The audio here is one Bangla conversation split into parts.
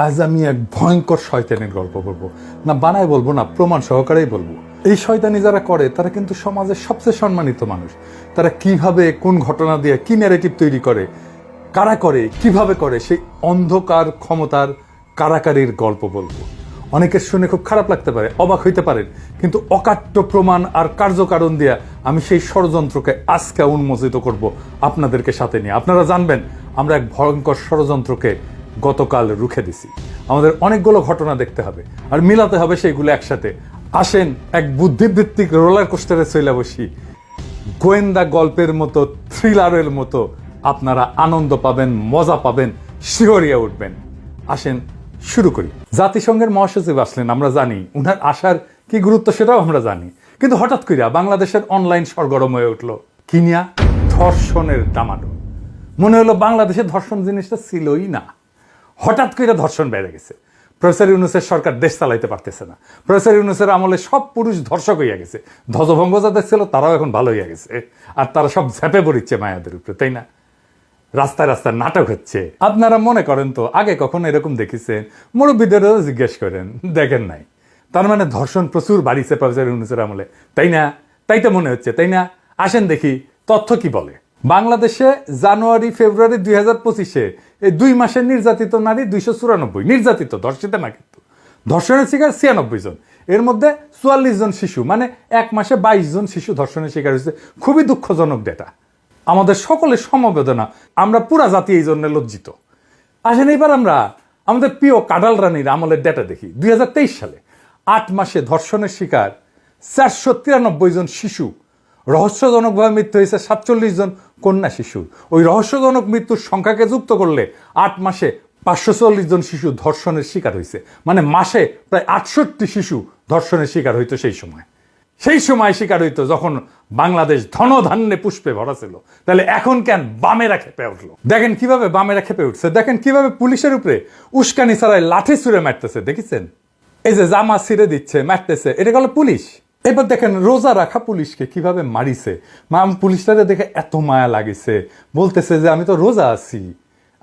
আজ আমি এক ভয়ঙ্কর শয়তানের গল্প বলবো, না বানায় বলবো না, প্রমাণ সহকারেই বলবো। এই শয়তানি যারা করে তারা কিন্তু সমাজের সবচেয়ে সম্মানিত মানুষ। তারা কিভাবে কোন ঘটনা দিয়ে কি ন্যারেটিভ তৈরি করে, কারা করে, কিভাবে করে, সেই অন্ধকার ক্ষমতার কারাকারির গল্প বলবো। অনেকের শুনে খুব খারাপ লাগতে পারে, অবাক হইতে পারেন, কিন্তু অকাট্য প্রমাণ আর কার্যকারণ দিয়ে আমি সেই ষড়যন্ত্রকে আজকে উন্মোচিত করব আপনাদেরকে সাথে নিয়ে। আপনারা জানবেন আমরা এক ভয়ঙ্কর ষড়যন্ত্রকে গতকাল রুখে দিছি। আমাদের অনেকগুলো ঘটনা দেখতে হবে আর মিলাতে হবে সেইগুলো একসাথে। আসেন এক বুদ্ধিভিত্তিক রোলার কোস্টারে চলে বসি। গোয়েন্দা গল্পের মতো, থ্রিলারের মতো আপনারা আনন্দ পাবেন, মজা পাবেন, শিহরিয়া উঠবেন। আসেন শুরু করি। জাতিসংঘের মহাসচিব আসলেন, আমরা জানি উনার আসার কি গুরুত্ব সেটাও আমরা জানি, কিন্তু হঠাৎ করিয়া বাংলাদেশের অনলাইন সরগরম হয়ে উঠলো কিনিয়া ধর্ষণের ডামাডোল। মনে হলো বাংলাদেশে ধর্ষণ জিনিসটা ছিলই না, হঠাৎ করে ধর্ষণ বেড়ে গেছে। প্রফেসর ইউনূসের সরকার দেশ চালাইতে পারতেছে না। প্রফেসর ইউনূসের আমলে সব পুরুষ ধর্ষক হইয়া গেছে, ধ্বজভঙ্গ যাদের ছিল তারাও এখন ভালো হইয়া গেছে, আর তারা সব ঝেপে পড়িচ্ছে মায়াদের উপরে, তাই না? রাস্তায় রাস্তায় নাটক হচ্ছে। আপনারা মনে করেন তো আগে কখনো এরকম দেখেছেন? মুরব্বীদেরও জিজ্ঞেস করেন, দেখেন নাই। তার মানে ধর্ষণ প্রচুর বাড়িছে প্রফেসর ইউনূসের আমলে, তাই না? তাই তো মনে হচ্ছে, তাই না? আসেন দেখি তথ্য কি বলে। বাংলাদেশে জানুয়ারি ফেব্রুয়ারি 2025-এ এই 2 মাসে নির্যাতিত নারী 294, নির্যাতিত, ধর্ষিত না, কিন্তু ধর্ষণের শিকার 96 জন। এর মধ্যে 44 জন শিশু, মানে 1 মাসে 22 জন শিশু ধর্ষণের শিকার হয়েছে। খুবই দুঃখজনক ডেটা, আমাদের সকলের সমবেদনা। আমরা পুরা জাতি এই জন্য লজ্জিত। আসেন এবার আমরা আমাদের প্রিয় কাডাল রানীর আমলের ডেটা দেখি। 2023 সালে 8 মাসে ধর্ষণের শিকার 493 জন শিশু, রহস্যজনকভাবে মৃত্যু হয়েছে 47 জন কন্যা শিশুর। ওই রহস্যজনক মৃত্যুর সংখ্যাকে যুক্ত করলে 8 মাসে 540 জন শিশু ধর্ষণের শিকার হয়েছে, মানে মাসে প্রায় 68 শিশু ধর্ষণের শিকার হইতো। সেই সময় শিকার হইতো যখন বাংলাদেশ ধনধান্যে পুষ্পে ভরা ছিল। তাহলে এখন কেন বামেরা খেপে উঠলো? দেখেন কিভাবে বামেরা খেপে উঠছে, দেখেন কিভাবে পুলিশের উপরে উস্কানি ছাড়াই লাঠি ছুঁড়ে মারতেছে, দেখেছেন? এই যে জামা ছিঁড়ে দিচ্ছে, মারতেছে, এটা গেল পুলিশ। এবার দেখেন রোজা রাখা পুলিশকে কিভাবে মারিছে। পুলিশটারে দেখে এত মায়া লাগিছে, বলতেছে যে আমি তো রোজা আছি,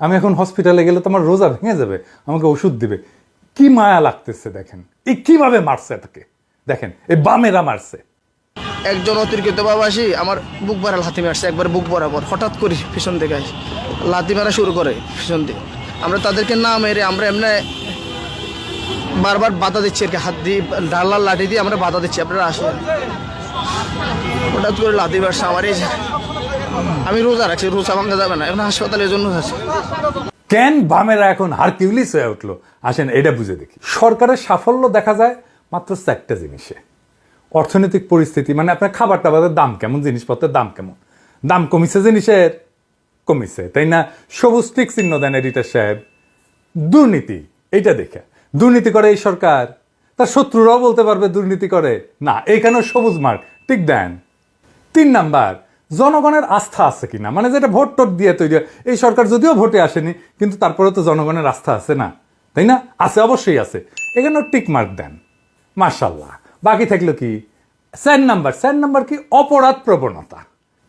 আমি এখন হসপিটালে গেলে তো আমার রোজা ভেঙে যাবে, আমাকে ওষুধ দিবে। কি মায়া লাগতেছে দেখেন, এই কিভাবে মারছে তাকে, দেখেন এই বামেরা মারছে। একজন অতিরিক্ত বাবাসী আমার বুক ভরা লাথি মারছে, একবার বুক বরাবর, হঠাৎ করে পিছন থেকে আসি লাথি মারা শুরু করে পিছন দিয়ে। আমরা তাদেরকে না মেরে আমরা এমনি বারবার বাধা দিচ্ছি আর কি, হাত দিয়ে ডালার লাঠি দিয়ে আমরা বাধা দিচ্ছি, আপনারা আসেন। হঠাৎ করে লাথি মারছে আমার, এই আমি রোজা রাখছি, রোজা ভাঙা যাবে না, এখন হাসপাতালের জন্য আছে। কেন বামেরা এখন হারকিউলিস হয়ে উঠলো? আসেন এটা বুঝে দেখি। সরকারের সাফল্য দেখা যায় মাত্র 4টা জিনিসে। অর্থনৈতিক পরিস্থিতি, মানে আপনার খাবার টাবারের দাম কেমন, জিনিসপত্রের দাম কেমন, দাম কমিছে জিনিসের, কমিছে, তাই না? সবুজ টিক চিহ্ন দেন এডিটর সাহেব। দুর্নীতি, এইটা দেখে দুর্নীতি করে এই সরকার, তার শত্রুরাও বলতে পারবে দুর্নীতি করে না, এইখানেও সবুজ মার্ক টিক দেন। 3 নাম্বার, জনগণের আস্থা আছে কিনা, মানে যেটা ভোট টোট দিয়ে তৈরি। এই সরকার যদিও ভোটে আসেনি, কিন্তু তারপরে তো জনগণের আস্থা আছে না, তাই না? আছে, অবশ্যই আছে, এখানেও টিক মার্ক দেন, মাশাল্লাহ। বাকি থাকলো কি? 4 নাম্বার কি? অপরাধ প্রবণতা।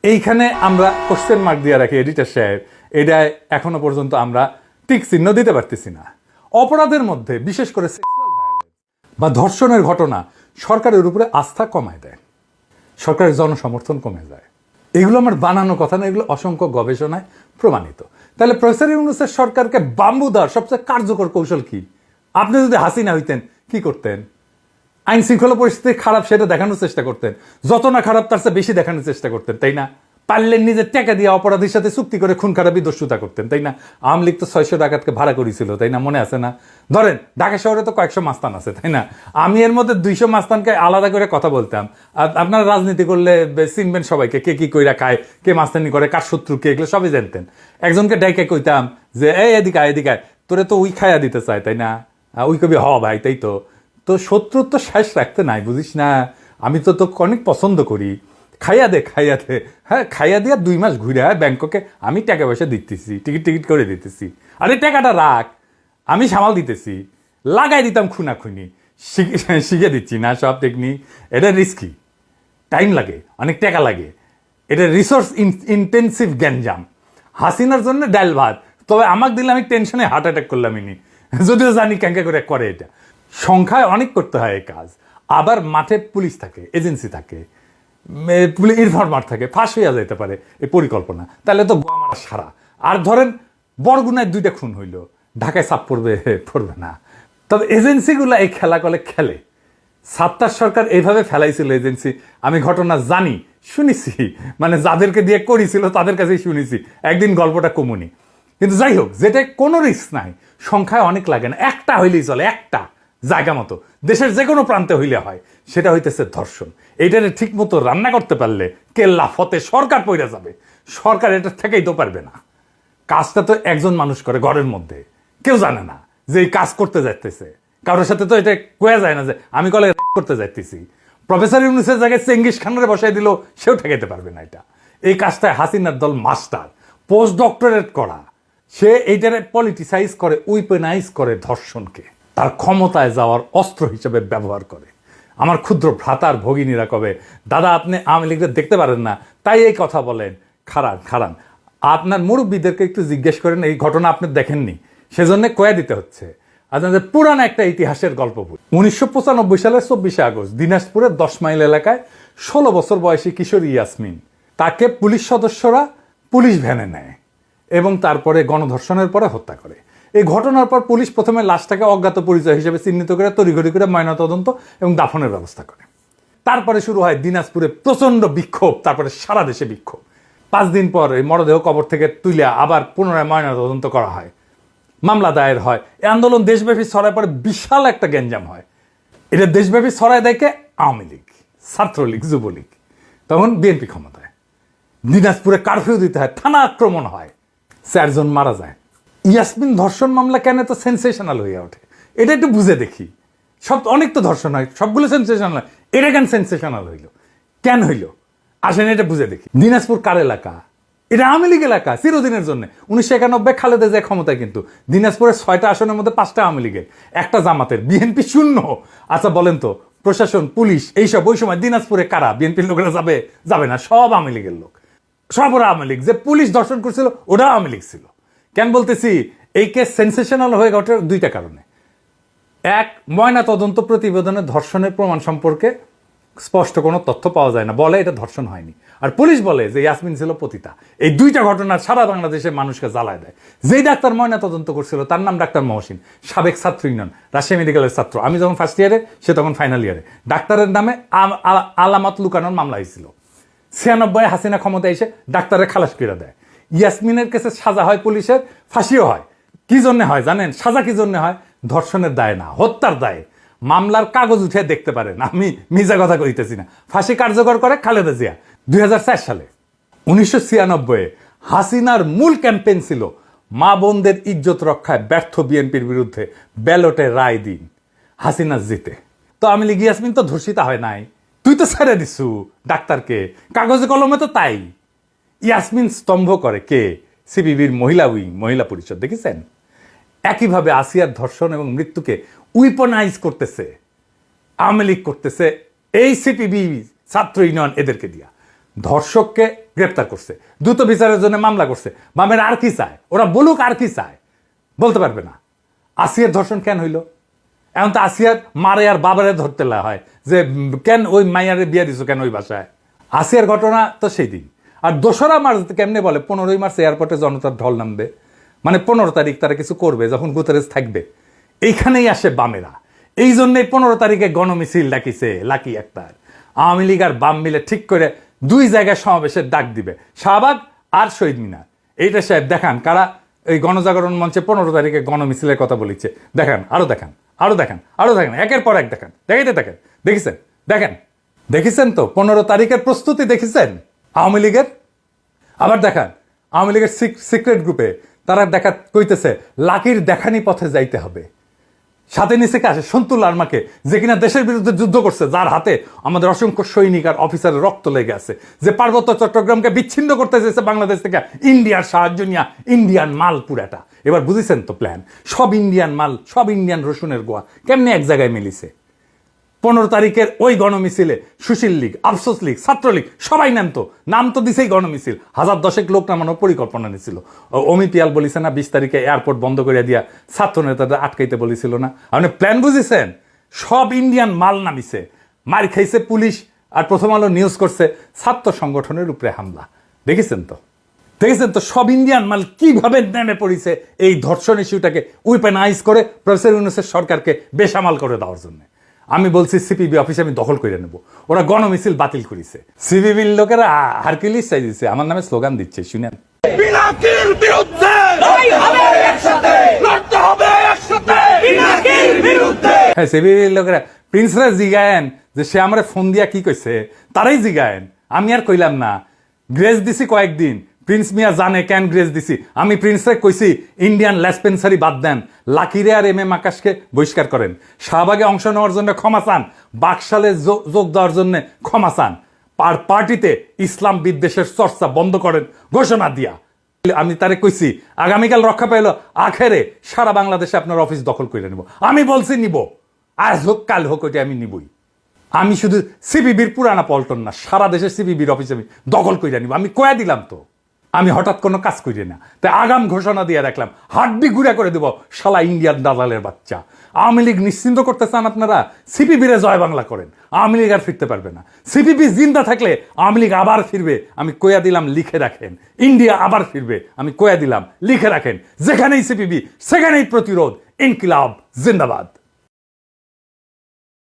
এইখানে আমরা কোশ্চেন মার্ক দিয়ে রাখি এডিটর সাহেব, এটা এখনো পর্যন্ত আমরা টিক চিহ্ন দিতে পারতেছি না। অপরাধের মধ্যে বিশেষ করে সেক্সুয়াল ভায়োলেন্স বা ধর্ষণের ঘটনা সরকারের উপরে আস্থা কমায় দেয়, সরকারের জনসমর্থন কমে যায়। এগুলো আমার বানানো কথা না, এগুলো অসংখ্য গবেষণায় প্রমাণিত। তাহলে প্রফেসর ইউনূসের সরকারকে বাম্বু দেওয়ার সবচেয়ে কার্যকর কৌশল কি? আপনি যদি হাসিনা হইতেন কি করতেন? আইন শৃঙ্খলা পরিস্থিতি খারাপ সেটা দেখানোর চেষ্টা করতেন, যত না খারাপ তার চেয়ে বেশি দেখানোর চেষ্টা করতেন, তাই না? পারলেন নিজের টাকা দিয়ে অপরাধীর সাথে চুক্তি করে খুন খারাপি দস্যুতা করতেন, তাই না? আওয়ামী লীগ তো 600 ডাকাতকে ভাড়া করেছিল, তাই না? মনে আছে না? ধরেন ঢাকা শহরে তো কয়েকশো মাস্তান আছে, তাই না? আমি এর মধ্যে 200 মাস্তানকে আলাদা করে কথা বলতাম। আপনারা রাজনীতি করলে চিনবেন সবাইকে, কে কি কইরা খায়, কে মাস্তানি করে, কার শত্রু কে, এগুলো সবই জানতেন। একজনকে ডাইকে কইতাম যে এই এদিকে তোরে তো উই খাইয়া দিতে চায়, তাই না? উই কবি হ ভাই, তাই তো। তো শত্রুর তো শেষ রাখতে নাই, বুঝিস না? আমি তো তোকে অনেক পছন্দ করি, খাইয়া দে। হ্যাঁ, খাইয়া দিয়ে 2 মাস ঘুরে ব্যাংককে আমি টাকা পয়সা দিতেছি, টিকিট করে দিতেছি, আরে টাকাটা রাখ, আমি সামাল দিতেছি, লাগাই দিতাম খুনাখুনি, শিখে দিচ্ছি না সব টেকনিক। এটা রিস্কি, টাইম লাগে, অনেক টাকা লাগে, এটা রিসোর্স ইন্টেন্সিভ গ্যাঞ্জাম। হাসিনার জন্য ডাল ভাত, তবে আমাকে দিলে আমি টেনশনে হার্ট অ্যাটাক করলাম ইনি। যদিও জানি ক্যাঙ্কা করে করে এটা। সংখ্যায় অনেক করতে হয় এই কাজ, আবার মাঠে পুলিশ থাকে, এজেন্সি থাকে, ইনফরমার থাকে, ফাঁস হইয়া যেতে পারে এই পরিকল্পনা, তাহলে তো গোয়া মারা সারা। আর ধরেন বরগুনায় 2টা খুন হইল, ঢাকায় চাপ পড়বে না। তবে এজেন্সিগুলো এই খেলা করে খেলে। সাত্তার সরকার এইভাবে ফেলাইছিল এজেন্সি, আমি ঘটনা জানি, শুনেছি, মানে যাদেরকে দিয়ে করেছিল তাদের কাছেই শুনেছি, একদিন গল্পটা কমুনি। কিন্তু যাই হোক, যেটা কোনো রিস্ক নাই, সংখ্যায় অনেক লাগে না, একটা হইলেই চলে, একটা জায়গা মতো দেশের যে কোনো প্রান্তে হইলে হয়, সেটা হইতেছে ধর্ষণ। এইটারে ঠিক মতো রান্না করতে পারলে কেল্লা ফতে সরকার পইরা যাবে। সরকার এটা থেকেই তো পারবে না। কাজটা তো একজন মানুষ করে ঘরের মধ্যে, কেউ জানে না যে এই কাজ করতে যাইতেছে। কারোর সাথে তো এটা কোয়া যায় না যে আমি কলে করতে যাইতেছি। প্রফেসর ইউনুসের জায়গায় চেঙ্গিস খানের বসাই দিল, সেও ঠেকাইতে পারবে না এটা। এই কাজটায় হাসিনার দল মাস্টার, পোস্ট ডক্টরেট করা, সে এইটারে পলিটিসাইজ করে, উইপেনাইজ করে ধর্ষণকে, তার ক্ষমতায় যাওয়ার অস্ত্র হিসেবে ব্যবহার করে। আমার ক্ষুদ্র ভ্রাতার ভগিনীরা কবে, দাদা আপনি আওয়ামী লীগদের দেখতে পারেন না, তাই এই কথা বলেন। খারান আপনার মুরব্বীদেরকে একটু জিজ্ঞেস করেন, এই ঘটনা আপনি দেখেননি, সেজন্য কয়া দিতে হচ্ছে। আপনাদের পুরান একটা ইতিহাসের গল্প বলি। 1995 সালের 24শে আগস্ট দিনাজপুরের 10 মাইল এলাকায় 16 বছর বয়সী কিশোরী ইয়াসমিন, তাকে পুলিশ সদস্যরা পুলিশ ভ্যানে নেয় এবং তারপরে গণধর্ষণের পরে হত্যা করে। এই ঘটনার পর পুলিশ প্রথমে লাশটাকে অজ্ঞাত পরিচয় হিসেবে চিহ্নিত করে তড়িঘড়ি করে ময়নাতদন্ত এবং দাফনের ব্যবস্থা করে। তারপরে শুরু হয় দিনাজপুরে প্রচণ্ড বিক্ষোভ, তারপরে সারা দেশে বিক্ষোভ। 5 দিন পর এই মরদেহ কবর থেকে তুলে আবার পুনরায় ময়নাতদন্ত করা হয়, মামলা দায়ের হয়। এই আন্দোলন দেশব্যাপী ছড়ায় পরে বিশাল একটা গ্যাঞ্জাম হয়। এটা দেশব্যাপী ছড়ায় দেখে আওয়ামী লীগ, ছাত্রলীগ, যুবলীগ, তখন বিএনপি ক্ষমতায়। দিনাজপুরে কারফিউ দিতে হয়, থানা আক্রমণ হয়, 4 জন মারা যায়। ইয়াসমিন ধর্ষণ মামলা কেন এত সেন্সেশনাল হয়ে ওঠে, এটা একটু বুঝে দেখি। অনেক তো ধর্ষণ হয়, সবগুলো সেন্সেশনাল হয়, এটা কেন সেন্সেশনাল হইল, কেন হইল, আসেন এটা বুঝে দেখি। দিনাজপুর কার এলাকা? এটা আওয়ামী লীগ এলাকা চিরদিনের জন্য। 1991 খালেদা জিয়া ক্ষমতায়, কিন্তু দিনাজপুরের 6টা আসনের মধ্যে 5টা আওয়ামী লীগের, একটা জামাতের, বিএনপি শূন্য। আচ্ছা বলেন তো, প্রশাসন, পুলিশ, এইসব ওই সময় দিনাজপুরে কারা? বিএনপির লোকেরা যাবে না, সব আওয়ামী লীগের লোক, সব ওরা আওয়ামী লীগ। যে পুলিশ ধর্ষণ করছিল ওরা আওয়ামী লীগ ছিল। কেন বলতেছি এই কেস সেন্সেশনাল হয়ে ওঠে? 2টা কারণে। এক, ময়না তদন্ত প্রতিবেদনে ধর্ষণের প্রমাণ সম্পর্কে স্পষ্ট কোনো তথ্য পাওয়া যায় না, বলে এটা ধর্ষণ হয়নি। আর পুলিশ বলে যে ইয়াসমিন ছিল পতিতা। এই 2টা ঘটনা সারা বাংলাদেশের মানুষকে জ্বালায় দেয়। যেই ডাক্তার ময়না তদন্ত করছিল তার নাম ডাক্তার মহসিন, সাবেক ছাত্র ইউনিয়ন, রাজশাহী মেডিকেলের ছাত্র। আমি যখন ফার্স্ট ইয়ারে, সে তখন ফাইনাল ইয়ারে। ডাক্তারের নামে আলামত লুকানোর মামলা হয়েছিল। 96 হাসিনা ক্ষমতা এসে ডাক্তারের খালাস করে দেয়। ইয়াসমিনের কেসে সাজা হয়, পুলিশের ফাঁসিও হয়। কি জন্য হয় জানেন? সাজা কি জন্য হয়? ধর্ষণের দায় না, হত্যার দায়ে। মামলার কাগজ উঠে দেখতে পারেন, আমি মিজা কথা কইতেছি না। ফাঁসি কার্যকর করে খালেদা জিয়া 2004 সালে। 1996 হাসিনার মূল ক্যাম্পেইন ছিল মা বোনদের ইজ্জত রক্ষায় ব্যর্থ বিএনপির বিরুদ্ধে ব্যালটে রায় দিন, হাসিনা জিতে। তো আমি লিগ ইয়াসমিন তো ধর্ষিতা হয় নাই, তুই তো ছেড়ে দিছু ডাক্তারকে, কাগজে কলমে তো তাই। ইয়াসমিন স্তম্ভ করে কে? সিপিবির মহিলা উইং, মহিলা পরিষদ, দেখেছেন? একইভাবে আসিয়ার ধর্ষণ এবং মৃত্যুকে উইপনাইজ করতেছে আওয়ামী লীগ, করতেছে এই সিপিবি, ছাত্র ইউনিয়ন, এদেরকে দিয়া। ধর্ষককে গ্রেপ্তার করছে, দ্রুত বিচারের জন্য মামলা করছে। বামের আর কি চায়? ওরা বলুক আর কি চায়, বলতে পারবে না। আসিয়ার ধর্ষণ কেন হইল? এখন তো আসিয়ার মারে আর বাবারে ধরতে হয় যে কেন ওই মাইয়ারে বিয়ে দিছো কেন ওই বাসায়। আসিয়ার ঘটনা তো সেই দিন। আর 2রা মার্চ কেমনে বলে 15ই মার্চ এয়ারপোর্টে জনতার ঢল নামবে, মানে 15 তারিখ তারা কিছু করবে যখন গুতেরেস থাকবে। এইখানেই আসে বামেরা। এই জন্যই 15 তারিখে গণমিছিল ডাকিছে লাকি আক্তার। আওয়ামী লীগ আর বাম মিলে ঠিক করে 2 জায়গায় সমাবেশের ডাক দিবে, শাহবাগ আর শহীদ মিনার। এইটা সাহেব দেখান কারা এই গণজাগরণ মঞ্চে 15 তারিখে গণমিছিলের কথা বলেছে। দেখান, আরো দেখান, আরো দেখান, আরো দেখান, একের পর এক দেখান, দেখাইতে থাকেন। দেখেছেন? দেখেন, দেখেছেন তো 15 তারিখের প্রস্তুতি দেখেছেন আওয়ামী লীগের? আবার দেখান আওয়ামী লীগের সিক্রেট গ্রুপে তারা দেখা কইতেছে লাকির দেখানি পথে যাইতে হবে। সাথে নিচে কে আসে? সন্তুল আর্মাকে, যে কিনা দেশের বিরুদ্ধে যুদ্ধ করছে, যার হাতে আমাদের অসংখ্য সৈনিক আর অফিসারের রক্ত লেগে আছে, যে পার্বত্য চট্টগ্রামকে বিচ্ছিন্ন করতে চেয়েছে বাংলাদেশ থেকে, ইন্ডিয়ার সাহায্য নিয়ে ইন্ডিয়ান মাল পুরাটা। এবার বুঝেছেন তো প্ল্যান? সব ইন্ডিয়ান মাল, সব ইন্ডিয়ান রসুনের গোয়া কেমনে এক জায়গায় মিলিছে। 15 তারিখের ওই গণমিছিলে সুশীল লীগ, আফসোস লীগ, ছাত্রলীগ সবাই নাম তো দিছেই গণমিছিল, 1010 লোক নামানোর পরিকল্পনা নিছিল। অমি পিয়াল বলিছে না 20 তারিখে এয়ারপোর্ট বন্ধ করে দিয়া ছাত্র নেতাদের আটকাইতে বলেছিল না? আপনি প্ল্যান বুঝেছেন? সব ইন্ডিয়ান মাল নামিছে, মার খাইছে পুলিশ, আর প্রথম আলো নিউজ করছে ছাত্র সংগঠনের উপরে হামলা। দেখেছেন তো সব ইন্ডিয়ান মাল কিভাবে নেমে পড়েছে এই ধর্ষণ ইস্যুটাকে উইপেনাইজ করে প্রফেসর ইউনূসের সরকারকে বেসামাল করে দেওয়ার জন্য। আমি বলছি সিপিবি অফিসে আমি দখল করে নেব, ওরা গণমিছিল বাতিল করেছে। সিপিবির লোকেরা হারকিউলিস চাই দিচ্ছে, আমার নামে স্লোগান দিচ্ছে, শুনেন। পিনাকির বিরুদ্ধে লড়াই হবে একসাথে, লড়তে হবে একসাথে পিনাকির বিরুদ্ধে। হ্যাঁ, সিপিবির লোকেরা প্রিন্সরা জিগায়েন যে সে আমার ফোন দিয়া কি কইছে, তারাই জিগায়েন, আমি আর কইলাম না। গ্রেস দিছি কয়েকদিন, প্রিন্স মিয়া জানে কেন গ্রেস দিছি। আমি প্রিন্সরে কইছি ইন্ডিয়ান লেসপেন্সারি বাদ দেন, লাকিরে আর এম এম আকাশকে বহিষ্কার করেন, শাহবাগে অংশ নেওয়ার জন্য ক্ষমা চান, বাকশালে যোগ দেওয়ার জন্য ক্ষমা চান, পার্টিতে ইসলাম বিদ্বেষের চর্চা বন্ধ করেন ঘোষণা দিয়া। আমি তারে কইছি আগামীকাল রক্ষা পাইল আখেরে সারা বাংলাদেশে আপনার অফিস দখল করে নেব। আমি বলছি নিব, আজ হোক কাল হোক, ওইটা আমি নিবই। আমি শুধু সিপিবির পুরানা পল্টন না, সারা দেশের সিপিবির অফিস আমি দখল করে নিব। আমি কয়া দিলাম তো, আমি হঠাৎ কোনো কাজ করি না, তাই আগাম ঘোষণা দিয়ে রাখলাম, হাড্ডি গুঁড়া করে দেব শালা ইন্ডিয়ান দালালের বাচ্চা। আওয়ামী লীগ নিশ্চিন্ত করতে চান আপনারা, সিপিবিরে জয় বাংলা করেন, আওয়ামী লীগ আর ফিরতে পারবে না। সিপিবি জিন্দা থাকলে আওয়ামী লীগ আবার ফিরবে, আমি কয়া দিলাম, লিখে রাখেন। ইন্ডিয়া আবার ফিরবে, আমি কয়া দিলাম, লিখে রাখেন। যেখানেই সিপিবি সেখানেই প্রতিরোধ। ইনকিলাব জিন্দাবাদ।